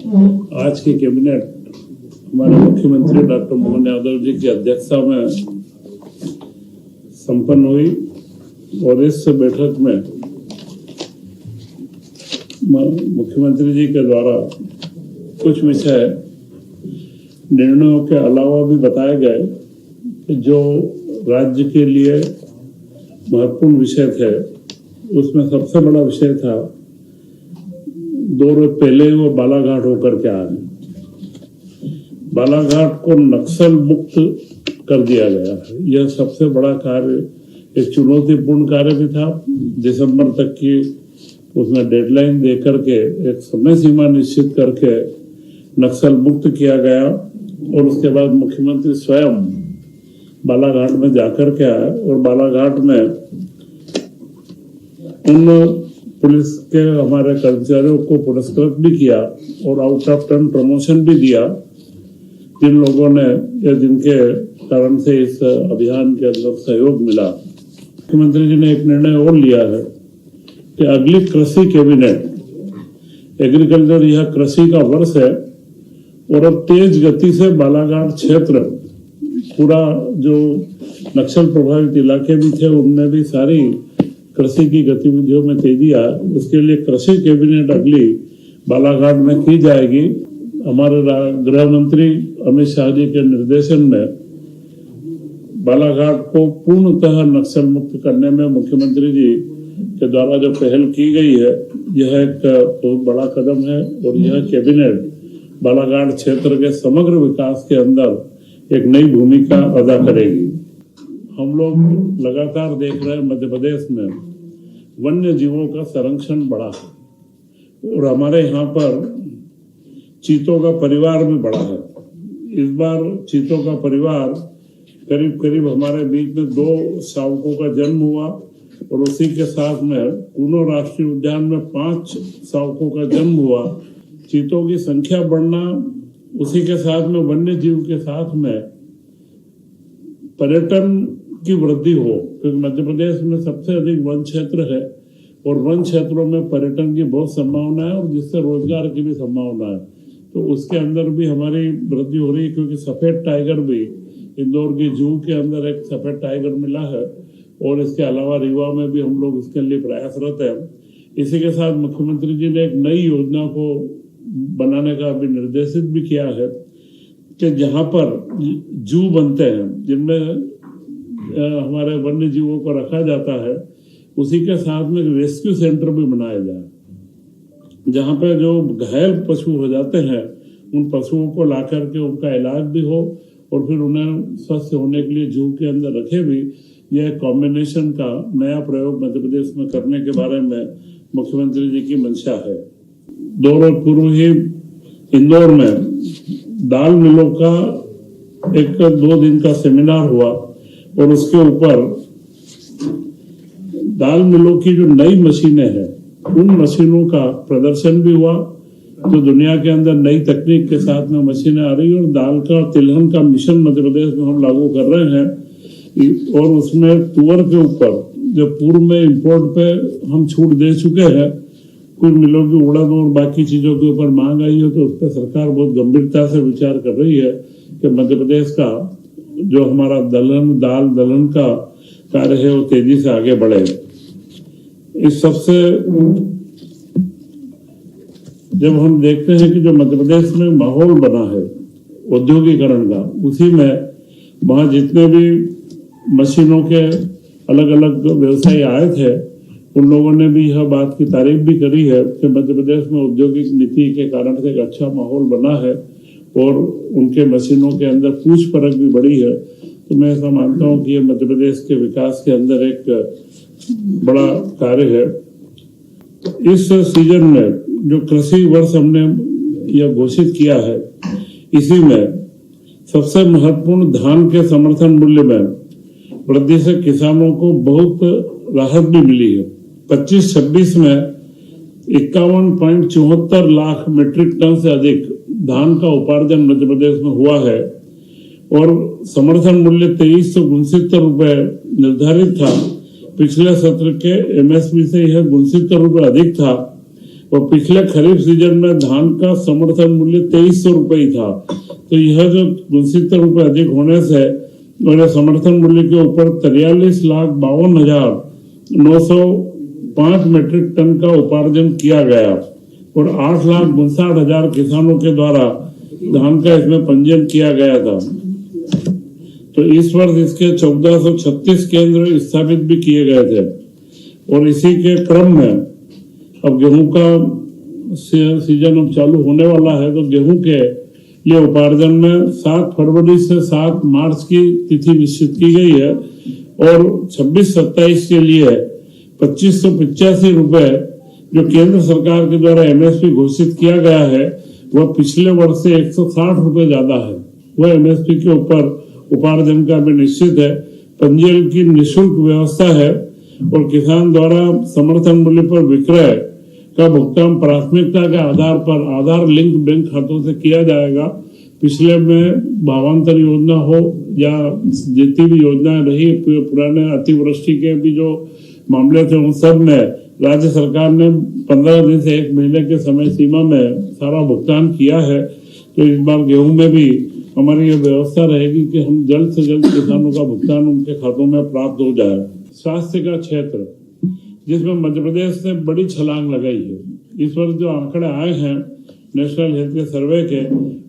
आज की कैबिनेट हमारे मुख्यमंत्री डॉक्टर मोहन यादव जी की अध्यक्षता में संपन्न हुई और इस बैठक में मुख्यमंत्री जी के द्वारा कुछ विषय निर्णयों के अलावा भी बताए गए कि जो राज्य के लिए महत्वपूर्ण विषय थे। उसमें सबसे बड़ा विषय था 2 रोज पहले वो बालाघाट होकर के आए। बालाघाट को नक्सल मुक्त कर दिया गया है। यह सबसे बड़ा कार्य, एक चुनौतीपूर्ण कार्य भी था। दिसंबर तक की उसमें डेडलाइन दे करके एक समय सीमा निश्चित करके नक्सल मुक्त किया गया और उसके बाद मुख्यमंत्री स्वयं बालाघाट में जाकर के आए और बालाघाट में उन पुलिस के हमारे कर्मचारियों को पुरस्कृत भी किया और आउट ऑफ टर्न प्रमोशन भी दिया, जिन लोगों ने या जिनके कारण से इस अभियान के अंदर सहयोग मिला। मुख्यमंत्री जी ने एक निर्णय और लिया है कि अगली कृषि कैबिनेट, एग्रीकल्चर यह कृषि का वर्ष है और अब तेज गति से बालाघाट क्षेत्र, पूरा जो नक्सल प्रभावित इलाके भी थे उनमें भी सारी कृषि की गतिविधियों में तेजी आए। उसके लिए कृषि कैबिनेट अगली बालाघाट में की जाएगी। हमारे गृह मंत्री अमित शाह जी के निर्देशन में बालाघाट को पूर्णतः नक्सल मुक्त करने में मुख्यमंत्री जी के द्वारा जो पहल की गई है, यह एक बहुत बड़ा कदम है और यह कैबिनेट बालाघाट क्षेत्र के समग्र विकास के अंदर एक नई भूमिका अदा करेगी। हम लोग लगातार देख रहे हैं मध्य प्रदेश में वन्य जीवों का संरक्षण बढ़ा है और हमारे यहाँ पर चीतों का परिवार भी बढ़ा है। इस बार चीतों का परिवार करीब हमारे बीच में 2 शावकों का जन्म हुआ और उसी के साथ में कूनो राष्ट्रीय उद्यान में 5 शावकों का जन्म हुआ। चीतों की संख्या बढ़ना, उसी के साथ में वन्य जीव के साथ में पर्यटन की वृद्धि हो, क्योंकि मध्य प्रदेश में सबसे अधिक वन क्षेत्र है और वन क्षेत्रों में पर्यटन की बहुत संभावना है और जिससे रोजगार की भी संभावना है। तो उसके अंदर भी हमारी वृद्धि हो रही है, क्योंकि सफेद टाइगर भी इंदौर की जू के अंदर एक सफेद टाइगर मिला है और इसके अलावा रीवा में भी हम लोग इसके लिए प्रयासरत हैं। इसी के साथ मुख्यमंत्री जी ने एक नई योजना को बनाने का भी निर्देशित भी किया है कि जहां पर जू बनते हैं, जिनमें हमारे वन्य जीवों को रखा जाता है, उसी के साथ में रेस्क्यू सेंटर भी बनाया जाए, जहां पर जो घायल पशु हो जाते हैं उन पशुओं को ला करके उनका इलाज भी हो और फिर उन्हें स्वस्थ होने के लिए जू के अंदर रखे भी। यह कॉम्बिनेशन का नया प्रयोग मध्य प्रदेश में करने के बारे में मुख्यमंत्री जी की मंशा है। 2 रोज पूर्व ही इंदौर में दाल मिलों का एक 2 दिन का सेमिनार हुआ और उसके ऊपर दाल मिलों की जो नई मशीनें हैं उन मशीनों का प्रदर्शन भी हुआ। तो दुनिया के अंदर नई तकनीक के साथ में मशीनें आ रही है और दाल का तिलहन का मिशन मध्य प्रदेश में हम लागू कर रहे हैं और उसमें तुअर के ऊपर जो पूर्व में इंपोर्ट पे हम छूट दे चुके हैं, कुछ मिलों की उड़द और बाकी चीजों के ऊपर मांग आई है, तो उस पर सरकार बहुत गंभीरता से विचार कर रही है कि मध्य प्रदेश का जो हमारा दाल दलहन का कार्य है वो तेजी से आगे बढ़े। इस सबसे जब हम देखते हैं कि जो मध्य प्रदेश में माहौल बना है औद्योगिकरण का, उसी में वहां जितने भी मशीनों के अलग अलग व्यवसायी आए थे उन लोगों ने भी यह बात की तारीफ भी करी है कि मध्य प्रदेश में औद्योगिक नीति के कारण से एक अच्छा माहौल बना है और उनके मशीनों के अंदर पूछ परख भी बढ़ी है। तो मैं ऐसा मानता हूँ कि ये मध्य प्रदेश के विकास के अंदर एक बड़ा कार्य है। इस सीजन में जो कृषि वर्ष हमने यह घोषित किया है, इसी में सबसे महत्वपूर्ण धान के समर्थन मूल्य में वृद्धि से किसानों को बहुत राहत भी मिली है। 25-26 में 51.74 लाख मीट्रिक टन से अधिक धान का उपार्जन मध्य प्रदेश में हुआ है और समर्थन मूल्य 2369 रुपए निर्धारित था। पिछले सत्र के एमएसपी से यह 69 रुपए अधिक था और पिछले खरीफ सीजन में धान का समर्थन मूल्य 2300 रुपये था। तो यह जो 69 रुपये अधिक होने से मेरे समर्थन मूल्य के ऊपर 43,52,905 मीट्रिक टन का उपार्जन किया गया और 8,59,000 किसानों के द्वारा धान का इसमें पंजीयन किया गया था। तो इस वर्ष इसके 1436 केंद्र स्थापित भी किए गए थे। और इसी के क्रम में अब गेहूं का सीजन अब चालू होने वाला है, तो गेहूं के लिए उपार्जन में 7 फरवरी से 7 मार्च की तिथि निश्चित की गई है और 26-27 के लिए 2585 रुपए जो केंद्र सरकार के द्वारा एमएसपी घोषित किया गया है, वह पिछले वर्ष से 160 रुपए ज्यादा है। वह एमएसपी के ऊपर उपार्जन का भी निश्चित है। पंजीयन की निःशुल्क व्यवस्था है और किसान द्वारा समर्थन मूल्य पर विक्रय का भुगतान प्राथमिकता के आधार पर आधार लिंक बैंक खातों से किया जाएगा। पिछले में भावांतर योजना हो या जितनी भी योजनाएं रही पुराने अतिवृष्टि के भी जो मामले थे, उन सब में राज्य सरकार ने 15 दिन से 1 महीने के समय सीमा में सारा भुगतान किया है। तो इस बार गेहूं में भी हमारी ये व्यवस्था रहेगी कि हम जल्द से जल्द किसानों का भुगतान उनके खातों में प्राप्त हो जाए। स्वास्थ्य का क्षेत्र, जिसमें मध्य प्रदेश ने बड़ी छलांग लगाई है। इस वर्ष जो आंकड़े आए हैं नेशनल हेल्थ केयर सर्वे के,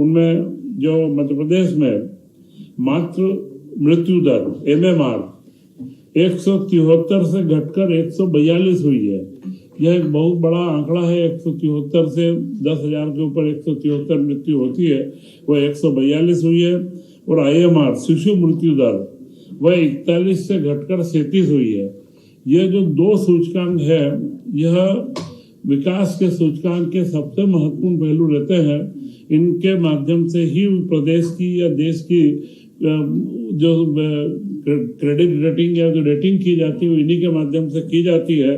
उनमें जो मध्य प्रदेश में मातृ मृत्यु दर MMR 173 से घटकर 142 हुई है। यह एक बहुत बड़ा आंकड़ा है। 173 से 10,000 के ऊपर 173 मृत्यु होती है, वह 142 हुई है। और IMR शिशु मृत्यु दर वह 41 से घटकर 37 हुई है। यह जो 2 सूचकांक है, यह विकास के सूचकांक के सबसे महत्वपूर्ण पहलू रहते हैं। इनके माध्यम से ही प्रदेश की या देश की जो क्रेडिट रेटिंग या जो रेटिंग की जाती है, इन्हीं के माध्यम से की जाती है।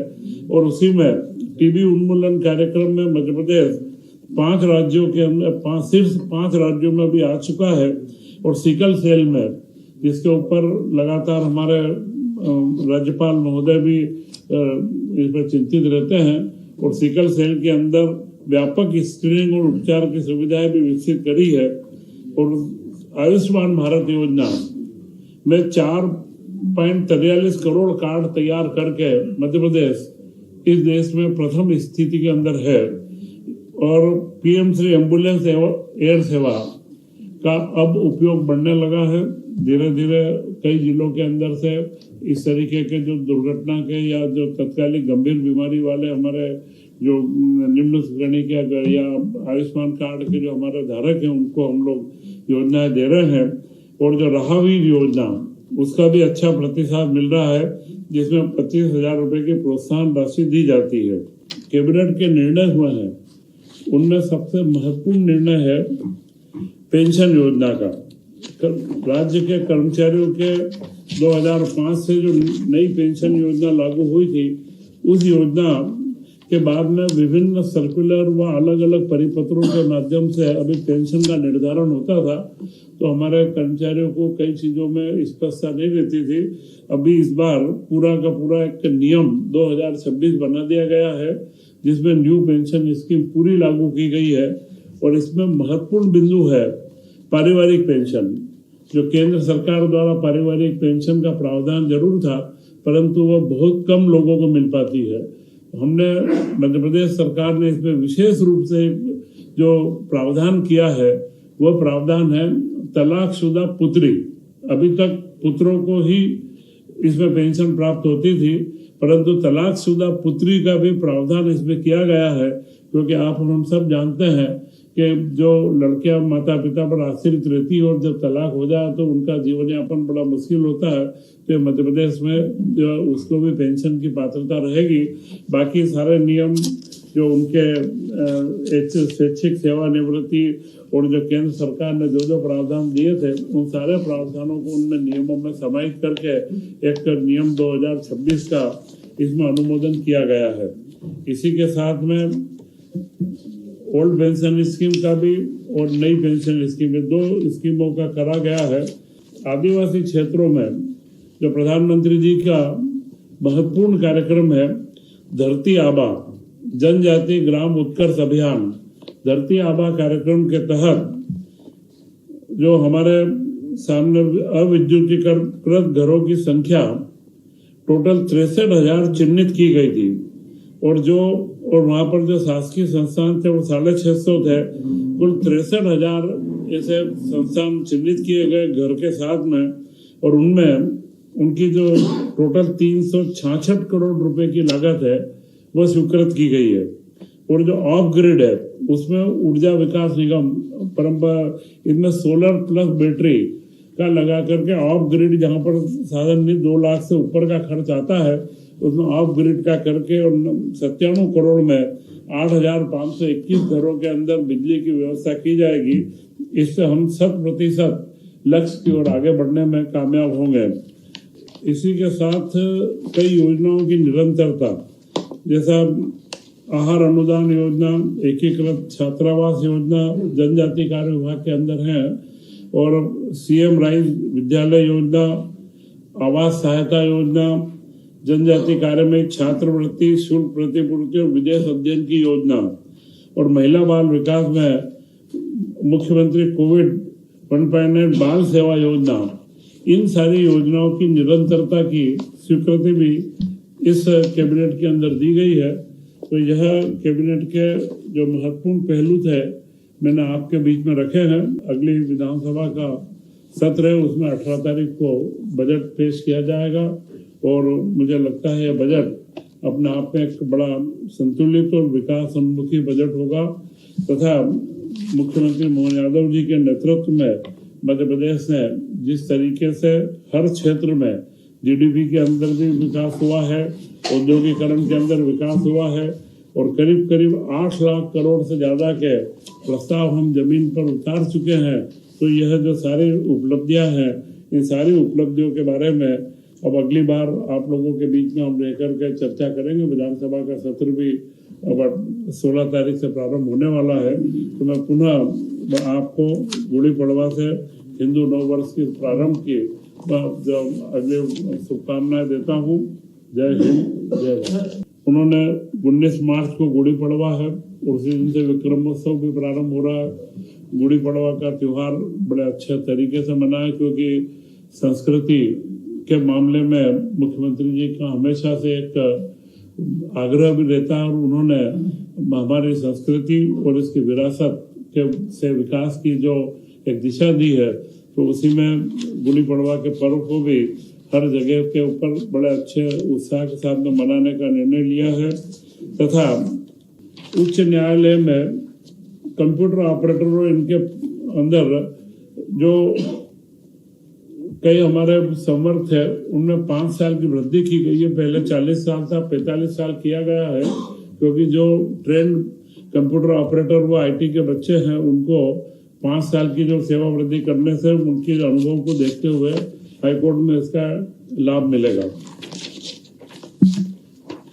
और उसी में टीबी उन्मूलन कार्यक्रम में मध्य प्रदेश 5 राज्यों के अंदर सिर्फ 5 राज्यों में भी आ चुका है। और सिकल सेल में, जिसके ऊपर लगातार हमारे राज्यपाल महोदय भी इस पर चिंतित रहते हैं, और सिकल सेल के अंदर व्यापक स्क्रीनिंग और उपचार की सुविधाएं भी विकसित करी है। और आयुष्मान भारत योजना में 4.43 करोड़ कार्ड तैयार करके मध्य प्रदेश इस देश में प्रथम स्थिति के अंदर है। और PM श्री एम्बुलेंस एयर सेवा का अब उपयोग बढ़ने लगा है। धीरे धीरे कई जिलों के अंदर से इस तरीके के जो दुर्घटना के या जो तत्कालिक गंभीर बीमारी वाले हमारे जो निम्न श्रेणी के या आयुष्मान कार्ड के जो हमारे धारक हैं, उनको हम लोग योजनाएं दे रहे हैं। और जो राहवीर योजना, उसका भी अच्छा प्रतिसाद मिल रहा है, जिसमें 25,000 रुपए की प्रोत्साहन राशि दी जाती है। कैबिनेट के निर्णय हुए हैं, उनमें सबसे महत्वपूर्ण निर्णय है पेंशन योजना का। राज्य के कर्मचारियों के 2005 से जो नई पेंशन योजना लागू हुई थी, उस योजना के बाद में विभिन्न सर्कुलर व अलग अलग परिपत्रों के माध्यम से अभी पेंशन का निर्धारण होता था। तो हमारे कर्मचारियों को कई चीजों में स्पष्टता नहीं रहती थी। अभी इस बार पूरा का पूरा एक नियम 2026 बना दिया गया है, जिसमें न्यू पेंशन स्कीम पूरी लागू की गई है। और इसमें महत्वपूर्ण बिंदु है पारिवारिक पेंशन। जो केंद्र सरकार द्वारा पारिवारिक पेंशन का प्रावधान जरूर था, परंतु वह बहुत कम लोगों को मिल पाती है। हमने मध्य प्रदेश सरकार ने इसमें विशेष रूप से जो प्रावधान किया है, वह प्रावधान है तलाकशुदा पुत्री। अभी तक पुत्रों को ही इसमें पेंशन प्राप्त होती थी, परंतु तलाकशुदा पुत्री का भी प्रावधान इसमें किया गया है। क्योंकि आप हम सब जानते हैं कि जो लड़कियां माता पिता पर आश्रित रहती है और जब तलाक हो जाए तो उनका जीवन यापन बड़ा मुश्किल होता है। तो मध्य प्रदेश में जो उसको भी पेंशन की पात्रता रहेगी। बाकी सारे नियम जो उनके स्वैच्छिक सेवानिवृत्ति और जो केंद्र सरकार ने जो प्रावधान दिए थे, उन सारे प्रावधानों को उनमें नियमों में समाहित करके एक नियम 2026 का इसमें अनुमोदन किया गया है। इसी के साथ में ओल्ड पेंशन स्कीम का भी और नई पेंशन स्कीम, 2 स्कीमों का करा गया है। आदिवासी क्षेत्रों में जो प्रधानमंत्री जी का महत्वपूर्ण कार्यक्रम है धरती आबा, जनजाति ग्राम उत्कर्ष अभियान धरती आबा कार्यक्रम के तहत जो हमारे सामने अविद्युतीकृत घरों की संख्या टोटल 63,000 चिन्हित की गई थी और वहां पर जो शासकीय संस्थान थे वो 650 थे। कुल 63,000 ऐसे संस्थान चिन्हित किए गए घर के साथ में, और उनमें उनकी जो टोटल 366 करोड़ रुपए की लागत है वो स्वीकृत की गई है। और जो ऑफ ग्रिड है उसमें ऊर्जा विकास निगम परंपरा इनमें सोलर प्लस बैटरी का लगा करके ऑफ ग्रिड, जहां पर साधारण 2 लाख से ऊपर का खर्च आता है उसमें ऑफ ग्रिड का करके और 97 करोड़ में 8,521 घरों के अंदर बिजली की व्यवस्था की जाएगी। इससे हम 100% लक्ष्य की ओर आगे बढ़ने में कामयाब होंगे। इसी के साथ कई योजनाओं की निरंतरता, जैसा आहार अनुदान योजना, एकीकृत छात्रावास योजना जनजाति कार्य विभाग के अंदर है, और सीएम राइज विद्यालय योजना, आवास सहायता योजना, जनजाति कार्य में छात्रवृत्ति, शुल्क प्रतिपूर्ति और विदेश अध्ययन की योजना, और महिला बाल विकास में मुख्यमंत्री कोविड 1.8 बाल सेवा योजना। इन सारी योजनाओं की निरंतरता की स्वीकृति भी इस कैबिनेट के अंदर दी गई है। तो यह कैबिनेट के जो महत्वपूर्ण पहलू थे मैंने आपके बीच में रखे हैं। अगली विधानसभा का सत्र है, उसमें 18 तारीख को बजट पेश किया जाएगा, और मुझे लगता है यह बजट अपने आप में एक बड़ा संतुलित और विकास उन्मुखी बजट होगा, तथा मुख्यमंत्री मोहन यादव जी के नेतृत्व में मध्य प्रदेश ने जिस तरीके से हर क्षेत्र में जीडीपी के अंदर भी विकास हुआ है, औद्योगिकरण के अंदर विकास हुआ है, और करीब करीब 8 लाख करोड़ से ज्यादा के प्रस्ताव हम जमीन पर उतार चुके हैं। तो यह जो सारी उपलब्धियां हैं, इन सारी उपलब्धियों के बारे में अब अगली बार आप लोगों के बीच में हम लेकर के चर्चा करेंगे। विधानसभा का सत्र भी अब 16 तारीख से प्रारंभ होने वाला है। तो मैं पुनः आपको गुड़ी पड़वा से हिंदू नव वर्ष की प्रारंभ की अगले शुभकामनाएं देता हूँ। जय हिंद, जय भारत। उन्होंने 19 मार्च को गुड़ी पड़वा है, उसी दिन से विक्रमोत्सव भी प्रारंभ हो रहा है। गुड़ी पड़वा का त्योहार बड़े अच्छे तरीके से मनाया, क्योंकि संस्कृति के मामले में मुख्यमंत्री जी का हमेशा से एक आग्रह भी रहता है, और उन्होंने हमारी संस्कृति और इसकी विरासत के से विकास की जो एक दिशा दी है, तो उसी में गुड़ी पड़वा के पर्व को भी हर जगह के ऊपर बड़े अच्छे उत्साह के साथ में मनाने का निर्णय लिया है। तथा उच्च न्यायालय में कंप्यूटर ऑपरेटर और इनके अंदर जो कई हमारे समर्थ है उनमें 5 साल की वृद्धि की गई है। पहले 40 साल था, 45 साल किया गया है, क्योंकि जो ट्रेंड कंप्यूटर ऑपरेटर व आईटी के बच्चे हैं उनको 5 साल की जो सेवा वृद्धि करने से उनके अनुभव को देखते हुए हाईकोर्ट में इसका लाभ मिलेगा।